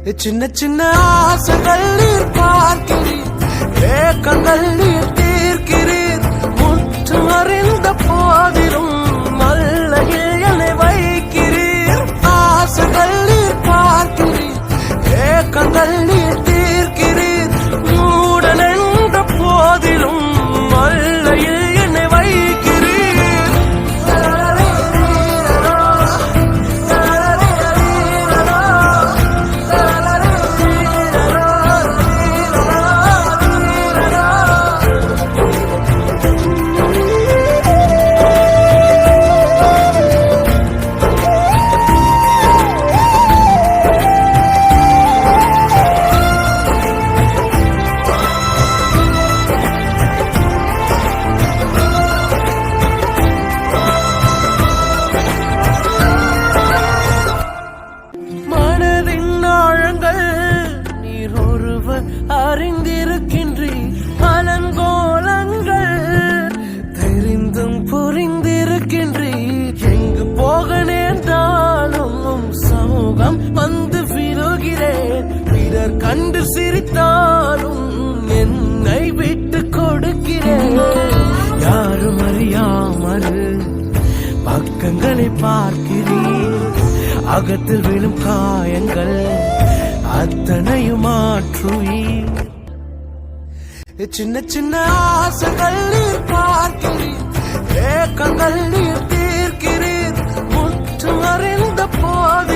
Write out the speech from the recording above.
சின்ன சின்ன ஆசைகள் நீர் பார்க்கிறீர், ஏக்கங்கள் நீர் தீர்க்கிறீர். முற்று அறிந்த போதிலும் மல்லையில் என்னை வைக்கிறீர். ஆசைகள் நீர் பார்க்கிறீர், ஏக்கங்கள் நீர் தீர்க்கிறீர். மூடன் என்ற போதிலும் மல்லையில் என்னை வைக்கிறீர். அறிந்திருக்கின்றீர் அலங்கோலங்கள் தெரிந்தும் புரிந்திருக்கின்றீர். எங்கு போக நேர்ந்தாலும் சமூகம் வந்து விழுகிறேன். பிறர் கண்டு சிரித்தாலும் என்னை விட்டு கொடுக்கிறேன். யாரும் அறியாமல் பக்கங்களை பார்க்கிறேன். அகத்தில் விழும் காயங்கள் அத்தனையும் மாற்றுவீர். சின்ன சின்ன ஆசைகள் நீர் பார்க்கிறீர், ஏக்கங்கள் நீர் தீர்க்கிறீர். முற்று அறிந்த போது